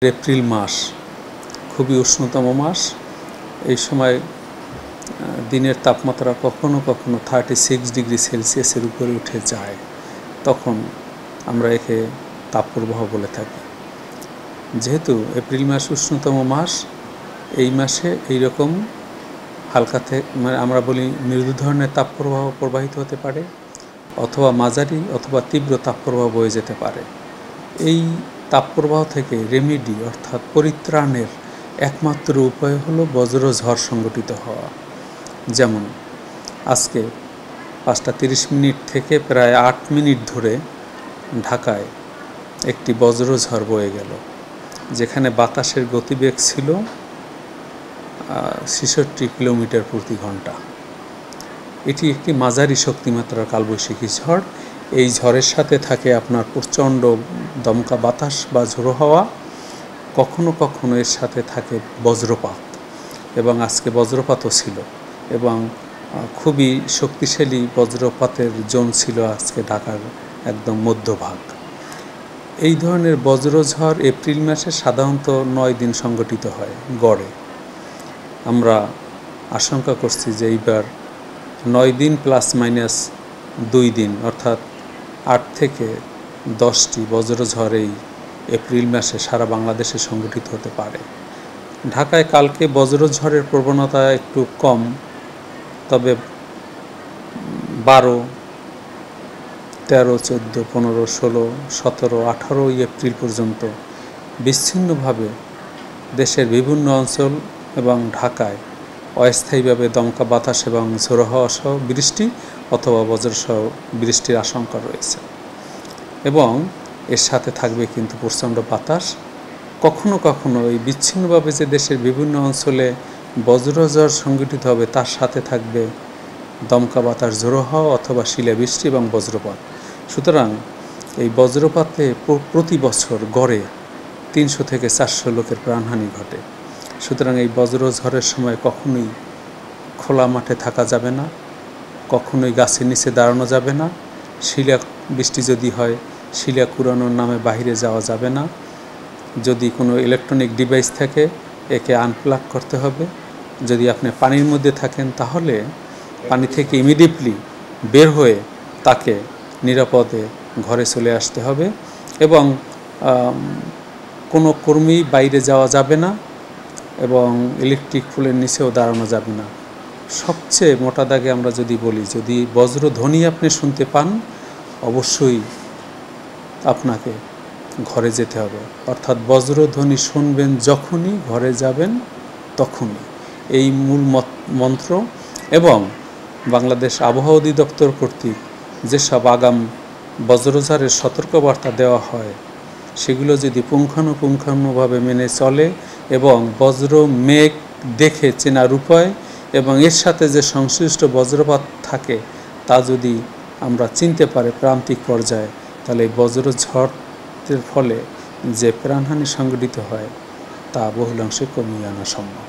April মাস খুবই উষ্ণতম মাস। এই সময় দিনের তাপমাত্রা কখনো কখনো 36 ডিগ্রি সেলসিয়াসের উপরে উঠে যায়। তখন আমরা একে তাপপ্রবাহ বলে থাকি। যেহেতু এপ্রিল মাস উষ্ণতম মাস, এই মাসে এইরকম হালকা থেকে আমরা বলি মৃদু ধরনের তাপপ্রবাহ প্রবাহিত হতে পারে, অথবা মাঝারি অথবা তীব্র তাপপ্রবাহ বয়ে যেতে পারে। এই তাপপ্রবাহ থেকে রেমেডি অর্থাৎ পরিত্রাণের একমাত্র উপায় হলো বজ্রঝড় সংঘটিত হওয়া। যেমন আজকে 5:30 থেকে প্রায় 8 মিনিট ধরে ঢাকায় একটি বজ্রঝড় বয়ে গেল, যেখানে বাতাসের গতিবেগ ছিল 66 কিলোমিটার প্রতি ঘন্টা। এটি একটি মাঝারি শক্তিমাত্রার কালবৈশাখী ঝড়। এই ঝড়ের সাথে থাকে আপনার প্রচণ্ড দমকা বাতাস বা ঝোড়ো হাওয়া, কখনো কখনো এর সাথে থাকে বজ্রপাত, এবং আজকে বজ্রপাতও ছিল, এবং খুবই শক্তিশালী বজ্রপাতের জোন ছিল আজকে ঢাকার একদম মধ্যভাগ। এই ধরনের বজ্রঝড় এপ্রিল মাসে সাধারণত 9 দিন সংঘটিত হয় গড়ে। আমরা আশঙ্কা করছি যে এইবার 9 দিন +- 2 দিন অর্থাৎ 8 থেকে 10টি বজ্রঝড় এই এপ্রিল মাসে সারা বাংলাদেশে সংঘটিত হতে পারে। ঢাকায় কালকে বজ্রঝড়ের প্রবণতা একটু কম, তবে 12, 13, 14, 15, 16, 17, 18 এপ্রিল পর্যন্ত বিচ্ছিন্নভাবে দেশের বিভিন্ন অঞ্চল এবং ঢাকায় অস্থায়ীভাবে দমকা বাতাস এবং ঝোড়ো হাওয়া সহ বৃষ্টি অথবা বজ্রসহ বৃষ্টির আশঙ্কা রয়েছে, এবং এর সাথে থাকবে কিন্তু প্রচণ্ড বাতাস। কখনো কখনো এই বিচ্ছিন্নভাবে যে দেশের বিভিন্ন অঞ্চলে বজ্রঝড় সংঘটিত হবে, তার সাথে থাকবে দমকা বাতাস, ঝোড়ো হাওয়া অথবা শিলাবৃষ্টি এবং বজ্রপাত। সুতরাং এই বজ্রপাতে প্রতি বছর গড়ে 300 থেকে 400 লোকের প্রাণহানি ঘটে। সুতরাং এই বজ্রঝড়ের সময় কখনোই খোলা মাঠে থাকা যাবে না, কখনোই গাছের নিচে দাঁড়ানো যাবে না। শিলা বৃষ্টি যদি হয়, শিলা কুড়ানোর নামে বাইরে যাওয়া যাবে না। যদি কোনো ইলেকট্রনিক ডিভাইস থাকে, একে আনপ্লাগ করতে হবে। যদি আপনি পানির মধ্যে থাকেন, তাহলে পানি থেকে ইমিডিয়েটলি বের হয়ে তাকে নিরাপদে ঘরে চলে আসতে হবে, এবং কোনো কর্মী বাইরে যাওয়া যাবে না, এবং ইলেকট্রিক পোলের নিচেও দাঁড়ানো যাবে না। সবচেয়ে মোটা দাগে আমরা যদি বলি, যদি বজ্রধ্বনি আপনি শুনতে পান, অবশ্যই আপনাকে ঘরে যেতে হবে। অর্থাৎ বজ্রধ্বনি শুনবেন যখনই, ঘরে যাবেন তখনই, এই মূল মন্ত্র। এবং বাংলাদেশ আবহাওয়া অধিদপ্তর কর্তৃক যেসব আগাম বজ্রঝড়ের সতর্কবার্তা দেওয়া হয়, সেগুলো যদি পুঙ্খানুপুঙ্খানুভাবে মেনে চলে, এবং বজ্র মেঘ দেখে চেনার উপায় এবং এর সাথে যে সংশ্লিষ্ট বজ্রপাত থাকে, তা যদি আমরা চিনতে পারি প্রান্তিক পর্যায়ে, তাহলে এই বজ্রঝড়ের ফলে যে প্রাণহানি সংঘটিত হয়, তা বহুলাংশে কমিয়ে আনা সম্ভব।